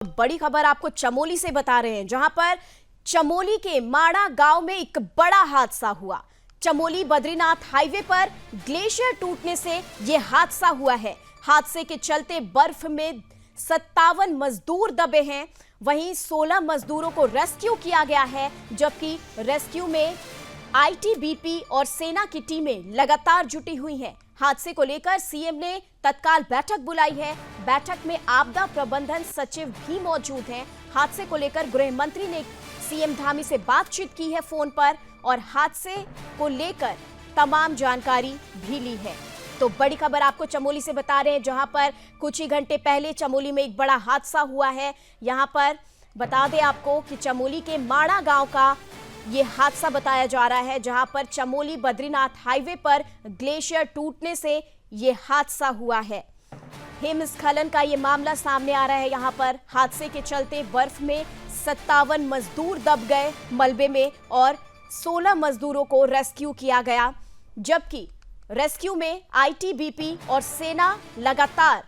बड़ी खबर आपको चमोली से बता रहे हैं, जहां पर चमोली के माड़ा गांव में एक बड़ा हादसा हुआ। चमोली बद्रीनाथ हाईवे पर ग्लेशियर टूटने से यह हादसा हुआ है। हादसे के चलते बर्फ में 57 मजदूर दबे हैं। वहीं 16 मजदूरों को रेस्क्यू किया गया है, जबकि रेस्क्यू में आईटीबीपी और सेना की टीमें लगातार जुटी हुई हैं। हादसे को लेकर सीएम ने तत्काल बैठक बुलाई है। बैठक में आपदा प्रबंधन सचिव भी मौजूद हैं। हादसे को लेकर गृह मंत्री ने सीएम धामी से बातचीत की है फोन पर और हादसे को लेकर तमाम जानकारी भी ली है। तो बड़ी खबर आपको चमोली से बता रहे हैं, जहां पर कुछ ही घंटे पहले चमोली में एक बड़ा हादसा हुआ है। यहां पर बता दें आपको कि चमोली के माड़ा गांव का ये हादसा बताया जा रहा है, जहां पर चमोली बद्रीनाथ हाईवे पर ग्लेशियर टूटने से ये हादसा हुआ है। हिमस्खलन का ये मामला सामने आ रहा है। यहां पर हादसे के चलते बर्फ में 57 मजदूर दब गए मलबे में और 16 मजदूरों को रेस्क्यू किया गया, जबकि रेस्क्यू में आईटीबीपी और सेना लगातार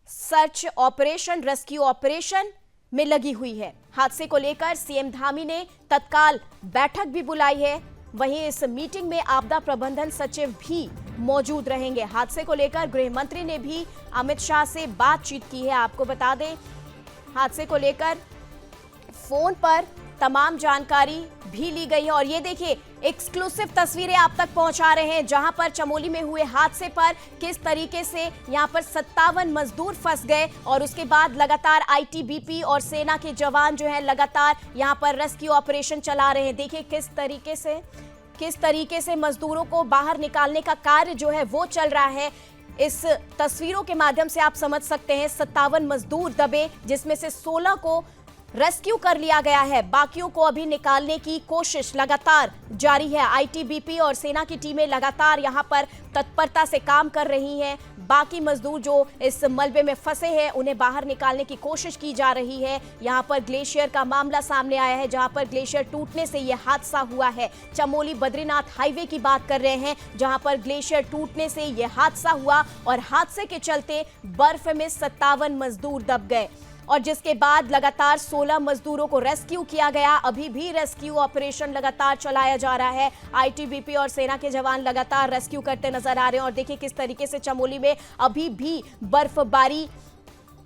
सर्च ऑपरेशन, रेस्क्यू ऑपरेशन में लगी हुई है। हादसे को लेकर सीएम धामी ने तत्काल बैठक भी बुलाई है। वहीं इस मीटिंग में आपदा प्रबंधन सचिव भी मौजूद रहेंगे। हादसे को लेकर गृह मंत्री ने भी अमित शाह से बातचीत की है। आपको बता दें, हादसे को लेकर फोन पर तमाम जानकारी भी ली गई है। और ये देखिए, एक्सक्लूसिव तस्वीरें आप तक पहुंचा रहे हैं, जहां पर चमोली में हुए हादसे पर किस तरीके से यहां पर 57 मजदूर फंस गए और उसके बाद लगातार आईटीबीपी और सेना के जवान जो हैं लगातार यहां पर रेस्क्यू ऑपरेशन चला रहे हैं। देखिए किस तरीके से मजदूरों को बाहर निकालने का कार्य जो है वो चल रहा है। इस तस्वीरों के माध्यम से आप समझ सकते हैं, 57 मजदूर दबे, जिसमें से 16 को रेस्क्यू कर लिया गया है। बाकियों को अभी निकालने की कोशिश लगातार जारी है। आईटीबीपी और सेना की टीमें लगातार यहां पर तत्परता से काम कर रही हैं। बाकी मजदूर जो इस मलबे में फंसे हैं उन्हें बाहर निकालने की कोशिश की जा रही है। यहां पर ग्लेशियर का मामला सामने आया है, जहां पर ग्लेशियर टूटने से यह हादसा हुआ है। चमोली बद्रीनाथ हाईवे की बात कर रहे हैं, जहां पर ग्लेशियर टूटने से यह हादसा हुआ और हादसे के चलते बर्फ में 57 मजदूर दब गए और जिसके बाद लगातार 16 मजदूरों को रेस्क्यू किया गया। अभी भी रेस्क्यू ऑपरेशन लगातार चलाया जा रहा है। आईटीबीपी और सेना के जवान लगातार रेस्क्यू करते नजर आ रहे हैं। और देखिए किस तरीके से चमोली में अभी भी बर्फबारी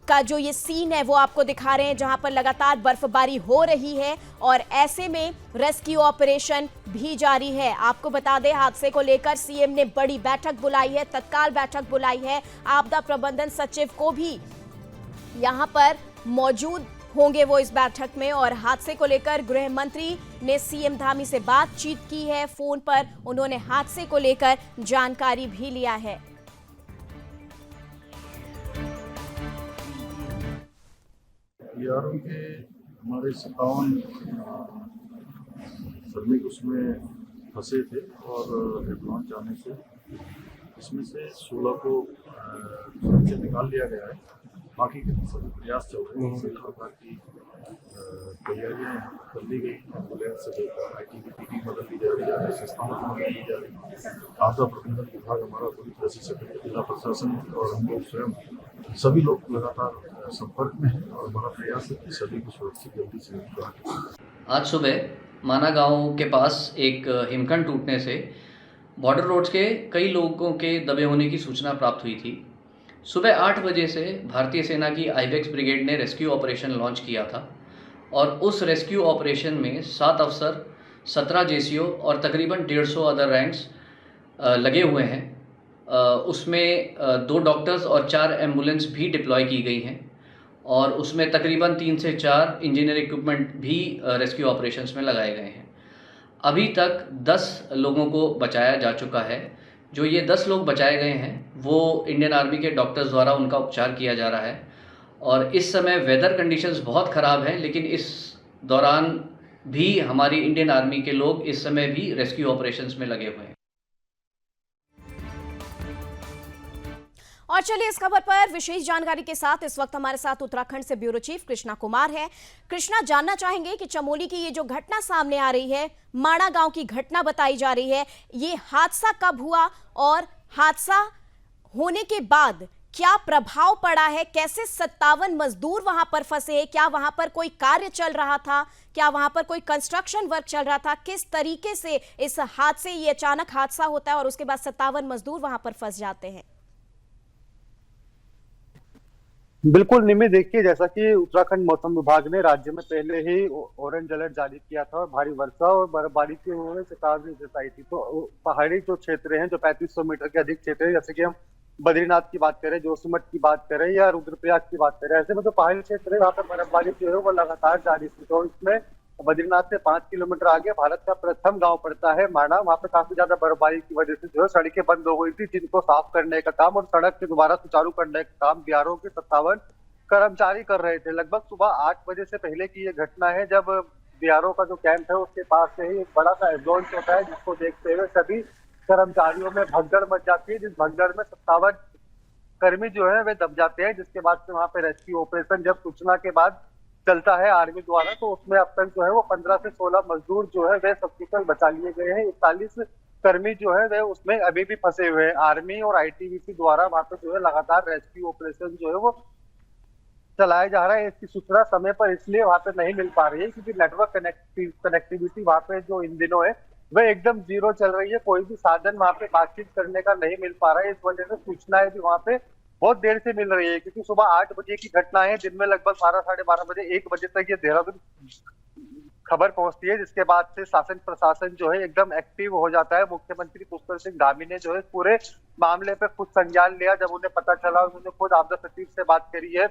का जो ये सीन है वो आपको दिखा रहे हैं, जहां पर लगातार बर्फबारी हो रही है और ऐसे में रेस्क्यू ऑपरेशन भी जारी है। आपको बता दें, हादसे को लेकर सीएम ने बड़ी बैठक बुलाई है, तत्काल बैठक बुलाई है। आपदा प्रबंधन सचिव को भी यहां पर मौजूद होंगे वो इस बैठक में। और हादसे को लेकर गृह मंत्री ने सीएम धामी से बातचीत की है फोन पर। उन्होंने हादसे को लेकर जानकारी भी लिया है। के हमारे 57 श्रमिक उसमें फंसे थे और एडवांस जाने से इसमें से 16 को सुरक्षित निकाल लिया गया है। बाकी के सभी प्रयास चल रहे हैं। सरकार की तैयारियां कर ली गई, एम्बुलेंस से लेकर आईटीबीपी की मदद ली जा रही है, संस्थाओं की मदद ली जा रही है। आपदा प्रबंधन विभाग हमारा पूरी तरह से सक्रिय है। जिला प्रशासन और हम लोग स्वयं सभी लोग लगातार संपर्क में हैं और हमारा प्रयास है कि सभी को सुरक्षित जल्दी से निकालें। आज सुबह माना गांव के पास एक हिमखंड टूटने से बॉर्डर रोड्स के कई लोगों के दबे होने की सूचना प्राप्त हुई थी। सुबह 8 बजे से भारतीय सेना की आइबेक्स ब्रिगेड ने रेस्क्यू ऑपरेशन लॉन्च किया था और उस रेस्क्यू ऑपरेशन में 7 अफसर, 17 जेसीओ और तकरीबन 150 अदर रैंक्स लगे हुए हैं। उसमें 2 डॉक्टर्स और 4 एम्बुलेंस भी डिप्लॉय की गई हैं और उसमें तकरीबन 3 से 4 इंजीनियर इक्विपमेंट भी रेस्क्यू ऑपरेशंस में लगाए गए हैं। अभी तक 10 लोगों को बचाया जा चुका है। जो ये 10 लोग बचाए गए हैं वो इंडियन आर्मी के डॉक्टर्स द्वारा उनका उपचार किया जा रहा है। और इस समय वेदर कंडीशंस बहुत ख़राब हैं, लेकिन इस दौरान भी हमारी इंडियन आर्मी के लोग इस समय भी रेस्क्यू ऑपरेशंस में लगे हुए हैं। और चलिए इस खबर पर विशेष जानकारी के साथ इस वक्त हमारे साथ उत्तराखंड से ब्यूरो चीफ कृष्णा कुमार है। कृष्णा, जानना चाहेंगे कि चमोली की ये जो घटना सामने आ रही है, माड़ा गांव की घटना बताई जा रही है, ये हादसा कब हुआ और हादसा होने के बाद क्या प्रभाव पड़ा है, कैसे 57 मजदूर वहां पर फंसे हैं, क्या वहां पर कोई कार्य चल रहा था, क्या वहां पर कोई कंस्ट्रक्शन वर्क चल रहा था, किस तरीके से इस हादसे ये अचानक हादसा होता है और उसके बाद 57 मजदूर वहां पर फंस जाते हैं? बिल्कुल निमि, देखिए जैसा कि उत्तराखंड मौसम विभाग ने राज्य में पहले ही ऑरेंज अलर्ट जारी किया था और भारी वर्षा और बर्फबारी की उन्होंने चेतावनी जताई थी। तो पहाड़ी जो क्षेत्र हैं, जो 3500 मीटर के अधिक क्षेत्र है, जैसे कि हम बद्रीनाथ की बात करें, जोशीमठ की बात करें या रुद्रप्रयाग की बात करें, ऐसे में जो पहाड़ी क्षेत्र है वहाँ पर बर्फबारी जो है वो लगातार जारी थी। तो इसमें बद्रीनाथ से 5 किलोमीटर आगे भारत का प्रथम गांव पड़ता है माणा। वहाँ पे काफी ज्यादा बर्फबारी की वजह से जो है सड़कें बंद हो गई थी, जिनको साफ करने का काम और सड़क के दोबारा सुचारू करने का काम बीआरओ के 57 कर्मचारी कर रहे थे। लगभग सुबह 8 बजे से पहले की ये घटना है, जब बीआरओ का जो कैंप है उसके पास से ही एक बड़ा सा एवलांच होता है, जिसको देखते हुए सभी कर्मचारियों में भगदड़ मच जाती है, जिस भगदड़ में 57 कर्मी जो है वे दब जाते हैं। जिसके बाद से वहाँ पे रेस्क्यू ऑपरेशन जब सूचना के बाद चलता है आर्मी द्वारा, तो उसमें अब तक जो है वो 15 से 16 मजदूर जो है वे सकुशल बचा लिए गए हैं। 41 कर्मी जो है वे उसमें अभी भी फंसे हुए हैं। आर्मी और आईटीबीपी द्वारा वहाँ पे जो है लगातार रेस्क्यू ऑपरेशन जो है वो चलाया जा रहा है। इसकी सूचना समय पर इसलिए वहाँ पे नहीं मिल पा रही है क्योंकि नेटवर्क कनेक्टिविटी वहाँ पे जो इन दिनों है वह एकदम जीरो चल रही है। कोई भी साधन वहाँ पे बातचीत करने का नहीं मिल पा रहा है। इस वजह से सूचनाएं भी वहाँ पे बहुत देर से मिल रही है, क्योंकि सुबह 8 बजे की घटना है, दिन में लगभग 12, साढ़े 12 बजे 1 बजे तक ये देहरादून खबर पहुंचती है, जिसके बाद से शासन प्रशासन जो है एकदम एक्टिव हो जाता है। मुख्यमंत्री पुष्कर सिंह धामी ने जो है पूरे मामले पे खुद संज्ञान लिया। जब उन्हें पता चला, उन्होंने खुद आपदा सचिव से बात करी है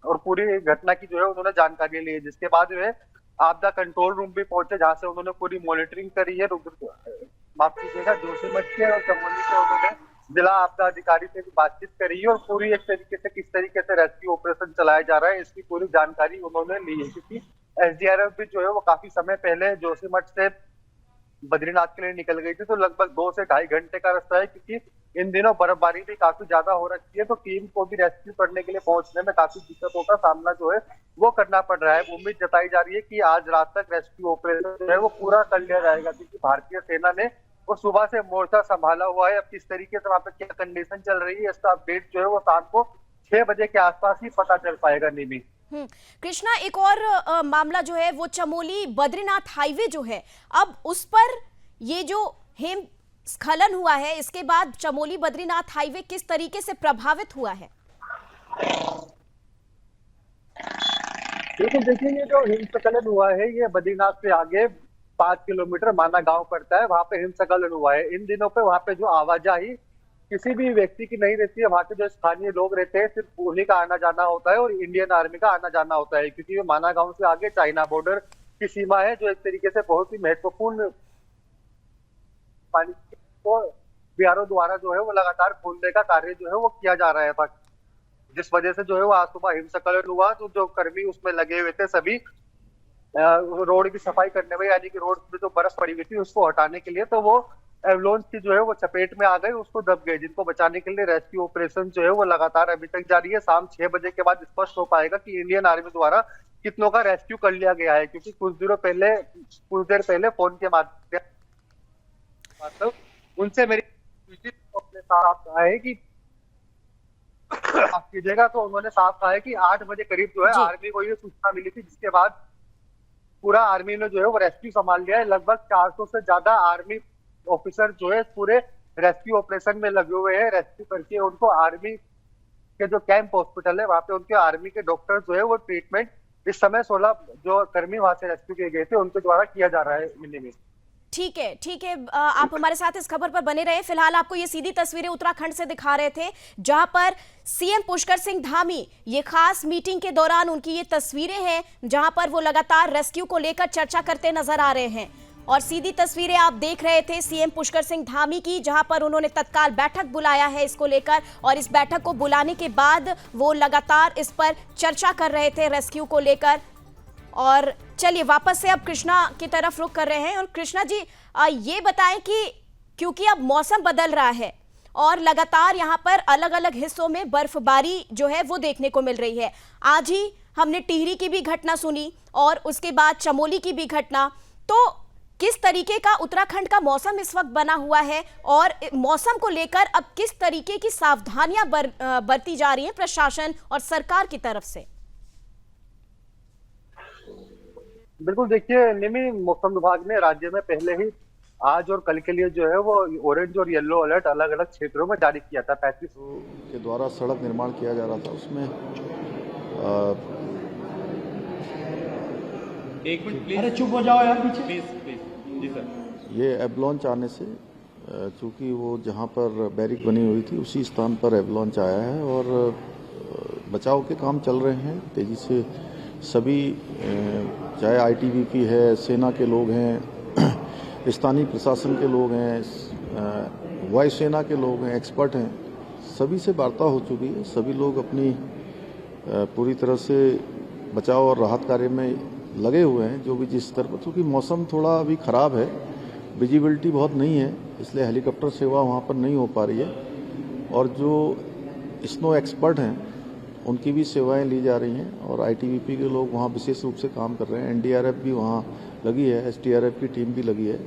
और पूरी घटना की जो है उन्होंने जानकारी ली है। जिसके बाद वे आपदा कंट्रोल रूम भी पहुंचे, जहां से उन्होंने पूरी मॉनिटरिंग करी है। माफ कीजिएगा, जोशीमठ के और चमोली से उन्होंने जिला आपदा अधिकारी से भी बातचीत करी है और पूरी एक तरीके से किस तरीके से रेस्क्यू ऑपरेशन चलाया जा रहा है इसकी पूरी जानकारी उन्होंने ली है। क्योंकि एसडीआरएफ भी जो है वो काफी समय पहले जोशीमठ से बद्रीनाथ के लिए निकल गई थी, तो लगभग 2 से ढाई घंटे का रास्ता है, क्योंकि इन दिनों बर्फबारी भी काफी ज्यादा हो रखी है। तो टीम को भी रेस्क्यू करने के लिए पहुंचने में काफी दिक्कतों का सामना जो है वो करना पड़ रहा है। उम्मीद जताई जा रही है कि आज रात तक रेस्क्यू ऑपरेशन जो है वो पूरा कर लिया जाएगा, क्योंकि भारतीय सेना ने वो सुबह से मोर्चा संभाला हुआ है। अब किस तरीके से वहाँ पे क्या कंडीशन चल रही है इसका अपडेट जो है वो शाम को 6 बजे के आसपास ही पता चल पाएगा। निमी कृष्णा, एक और मामला जो है वो चमोली बद्रीनाथ हाईवे जो है, अब उस पर ये जो हिमस्खलन हुआ है, इसके बाद चमोली बद्रीनाथ हाईवे किस तरीके से प्रभावित हुआ है? बिल्कुल, देखिए ये जो हिमस्खलन हुआ है ये बद्रीनाथ से आगे 5 किलोमीटर माना गांव पड़ता है, वहां पे हिमस्खलन हुआ है। इन दिनों पे वहां पे जो आवाजाही किसी भी व्यक्ति की नहीं रहती है। वहां के जो स्थानीय लोग रहते हैं सिर्फ उन्हीं का आना जाना होता है और इंडियन आर्मी का आना जाना होता है, क्योंकि ये माना गांव से आगे चाइना बॉर्डर की सीमा है, जो एक तरीके से बहुत ही महत्वपूर्ण पानी को बीआरओ द्वारा जो है वो लगातार खोलने का कार्य जो है वो किया जा रहा है। जिस वजह से जो है वो आज सुबह हिमस्खलन हुआ, तो जो कर्मी उसमें लगे हुए थे सभी रोड की सफाई करने में, यानी कि रोड में जो बर्फ पड़ी हुई थी उसको हटाने के लिए, तो वो एवलांच की जो है वो चपेट में आ गए, उसको दब गए, जिनको बचाने के लिए रेस्क्यू ऑपरेशन जो है वो लगातार अभी तक जारी है। शाम 6 बजे के बाद स्पष्ट हो पाएगा कि इंडियन आर्मी द्वारा कितनों का रेस्क्यू कर लिया गया है, क्योंकि कुछ देर पहले फोन के माध्यम उनसे मेरी अपने साथ कहा है कि कीजिएगा, तो उन्होंने साफ कहा है कि 8 बजे करीब जो है आर्मी को ये सूचना मिली थी, जिसके बाद पूरा आर्मी ने जो है वो रेस्क्यू संभाल लिया है। लगभग 400 से ज्यादा आर्मी ऑफिसर जो है पूरे रेस्क्यू ऑपरेशन में लगे हुए हैं। रेस्क्यू करके उनको आर्मी के जो कैंप हॉस्पिटल है वहां पे उनके आर्मी के डॉक्टर जो है वो ट्रीटमेंट इस समय 16 जो कर्मी वहां से रेस्क्यू किए गए थे उनके द्वारा किया जा रहा है। मिनी में ठीक है, आप हमारे साथ इस खबर पर बने रहे। फिलहाल आपको ये सीधी तस्वीरें उत्तराखंड से दिखा रहे थे, जहां पर सीएम पुष्कर सिंह धामी ये खास मीटिंग के दौरान उनकी ये तस्वीरें हैं, जहां पर वो लगातार रेस्क्यू को लेकर चर्चा करते नजर आ रहे हैं। और सीधी तस्वीरें आप देख रहे थे सीएम पुष्कर सिंह धामी की, जहां पर उन्होंने तत्काल बैठक बुलाया है इसको लेकर, और इस बैठक को बुलाने के बाद वो लगातार इस पर चर्चा कर रहे थे रेस्क्यू को लेकर। और चलिए वापस से अब कृष्णा की तरफ रुख कर रहे हैं। और कृष्णा जी, ये बताएं कि क्योंकि अब मौसम बदल रहा है और लगातार यहाँ पर अलग अलग हिस्सों में बर्फबारी जो है वो देखने को मिल रही है। आज ही हमने टिहरी की भी घटना सुनी और उसके बाद चमोली की भी घटना, तो किस तरीके का उत्तराखंड का मौसम इस वक्त बना हुआ है और मौसम को लेकर अब किस तरीके की सावधानियां बरती जा रही हैं प्रशासन और सरकार की तरफ से? बिल्कुल, देखिए निमी, मौसम विभाग ने राज्य में पहले ही आज और कल के लिए जो है वो ऑरेंज और येलो अलर्ट अलग अलग क्षेत्रों में जारी किया था। 35 के द्वारा सड़क निर्माण किया जा रहा था, उसमें एक मिनट प्लीज। अरे चुप हो जाओ यार पीछे। प्लीज जी सर। ये एवलॉन्च आने से चूंकि वो जहाँ पर बैरिक बनी हुई थी उसी स्थान पर एवलॉन्च आया है और बचाव के काम चल रहे हैं तेजी से। सभी चाहे आईटीबीपी है, सेना के लोग हैं, स्थानीय प्रशासन के लोग हैं, वायुसेना के लोग हैं, एक्सपर्ट हैं, सभी से वार्ता हो चुकी है। सभी लोग अपनी पूरी तरह से बचाव और राहत कार्य में लगे हुए हैं, जो भी जिस स्तर पर, क्योंकि मौसम थोड़ा अभी खराब है, विजिबिलिटी बहुत नहीं है, इसलिए हेलीकॉप्टर सेवा वहाँ पर नहीं हो पा रही है और जो स्नो एक्सपर्ट हैं उनकी भी सेवाएं ली जा रही हैं और आईटीबीपी के लोग वहाँ विशेष रूप से काम कर रहे हैं। एनडीआरएफ भी वहाँ लगी है, एसडीआरएफ की टीम भी लगी है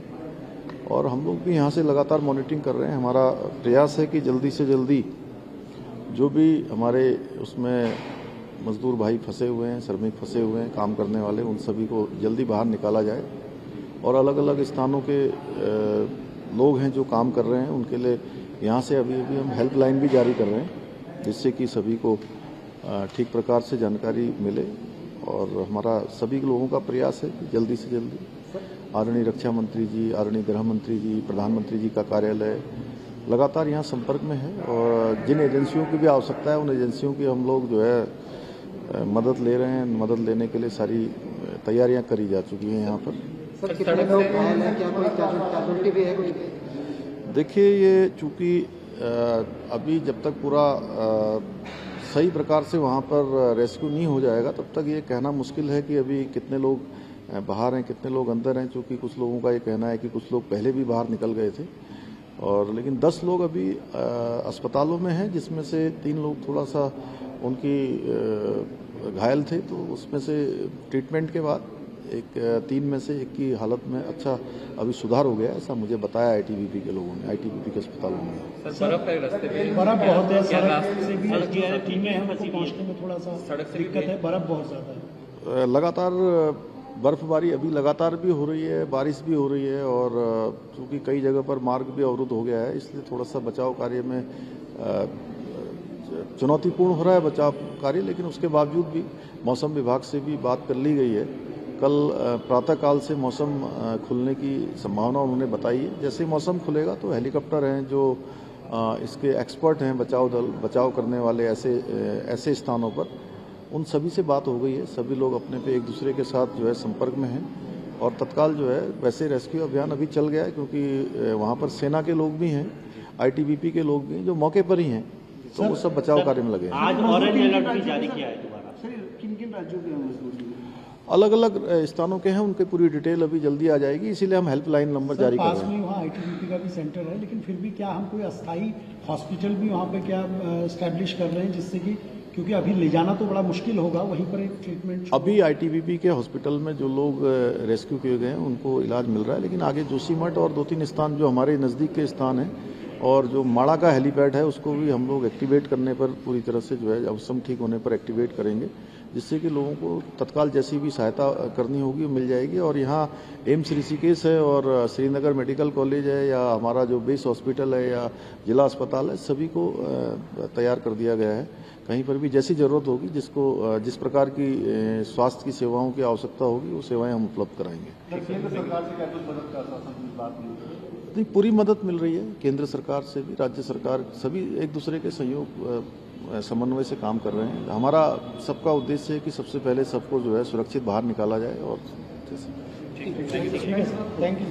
और हम लोग भी यहाँ से लगातार मॉनिटरिंग कर रहे हैं। हमारा प्रयास है कि जल्दी से जल्दी जो भी हमारे उसमें मजदूर भाई फंसे हुए हैं, श्रमिक फंसे हुए हैं, काम करने वाले, उन सभी को जल्दी बाहर निकाला जाए और अलग अलग स्थानों के लोग हैं जो काम कर रहे हैं उनके लिए यहाँ से अभी हम हेल्पलाइन भी जारी कर रहे हैं, जिससे कि सभी को ठीक प्रकार से जानकारी मिले और हमारा सभी लोगों का प्रयास है कि जल्दी से जल्दी आदरणीय रक्षा मंत्री जी, आदरणीय गृह मंत्री जी, प्रधानमंत्री जी का कार्यालय लगातार यहाँ संपर्क में है और जिन एजेंसियों की भी आवश्यकता है उन एजेंसियों की हम लोग जो है मदद ले रहे हैं। मदद लेने के लिए सारी तैयारियां करी जा चुकी हैं यहाँ पर। सर कितने लोग घायल हैं, क्या कोई कैजुअल्टी भी है कुछ? देखिए, ये चूंकि अभी जब तक पूरा सही प्रकार से वहाँ पर रेस्क्यू नहीं हो जाएगा तब तक ये कहना मुश्किल है कि अभी कितने लोग बाहर हैं, कितने लोग अंदर हैं। चूँकि कुछ लोगों का ये कहना है कि कुछ लोग पहले भी बाहर निकल गए थे और लेकिन 10 लोग अभी अस्पतालों में हैं, जिसमें से 3 लोग थोड़ा सा उनकी घायल थे, तो उसमें से ट्रीटमेंट के बाद 3 में से एक की हालत में अच्छा अभी सुधार हो गया, ऐसा मुझे बताया आईटीबीपी के लोगों ने, आईटीबीपी के अस्पतालों में। सर बर्फ है रास्ते पे, बर्फ बहुत है, सड़क से भी टीमें हैं, हमको पहुंचने में थोड़ा सा सड़क से दिक्कत है, बर्फ बहुत ज्यादा है। लगातार बर्फबारी अभी लगातार भी हो रही है, बारिश भी हो रही है और चूँकि कई जगह पर मार्ग भी अवरुद्ध हो गया है, इसलिए थोड़ा सा बचाव कार्य में चुनौतीपूर्ण हो रहा है बचाव कार्य। लेकिन उसके बावजूद भी मौसम विभाग से भी बात कर ली गई है। कल प्रातःकाल से मौसम खुलने की संभावना उन्होंने बताई है। जैसे ही मौसम खुलेगा तो हेलीकॉप्टर हैं जो इसके एक्सपर्ट हैं, बचाव दल, बचाव करने वाले ऐसे स्थानों पर, उन सभी से बात हो गई है। सभी लोग अपने पे एक दूसरे के साथ जो है संपर्क में हैं और तत्काल जो है वैसे रेस्क्यू अभियान अभी चल गया है, क्योंकि वहाँ पर सेना के लोग भी हैं, आईटीबीपी के लोग भी हैं जो मौके पर ही हैं, तो वो सब बचाव कार्य में लगे हैं। आज ऑरेंज अलर्ट भी जारी किया है दोबारा। सर किन-किन राज्यों के मजदूर? अलग अलग स्थानों के हैं, उनकी पूरी डिटेल अभी जल्दी आ जाएगी, इसीलिए हम हेल्पलाइन नंबर जारी कर रहे हैं। पास में वहाँ आईटीबीपी का भी सेंटर है, लेकिन फिर भी क्या हम कोई अस्थायी हॉस्पिटल भी वहाँ पे क्या एस्टैब्लिश कर रहे हैं, जिससे कि क्योंकि अभी ले जाना तो बड़ा मुश्किल होगा, वहीं पर एक ट्रीटमेंट। अभी आईटीबीपी के हॉस्पिटल में जो लोग रेस्क्यू किए गए हैं उनको इलाज मिल रहा है, लेकिन आगे जोशीमठ और 2-3 स्थान जो हमारे नज़दीक के स्थान हैं और जो माड़ा का हेलीपैड है उसको भी हम लोग एक्टिवेट करने पर पूरी तरह से जो है मौसम ठीक होने पर एक्टिवेट करेंगे, जिससे कि लोगों को तत्काल जैसी भी सहायता करनी होगी वो मिल जाएगी। और यहाँ एम्स ऋषिकेश है और श्रीनगर मेडिकल कॉलेज है या हमारा जो बेस हॉस्पिटल है या जिला अस्पताल है, सभी को तैयार कर दिया गया है। कहीं पर भी जैसी ज़रूरत होगी, जिस प्रकार की स्वास्थ्य की सेवाओं की आवश्यकता होगी वो सेवाएं हम उपलब्ध कराएंगे। केंद्र सरकार से क्या कुछ मदद का आश्वासन की बात नहीं, पूरी मदद मिल रही है केंद्र सरकार से भी, राज्य सरकार सभी एक दूसरे के सहयोग समन्वय से काम कर रहे हैं। हमारा सबका उद्देश्य है कि सबसे पहले सबको जो है सुरक्षित बाहर निकाला जाए और ठीक है, थैंक यू।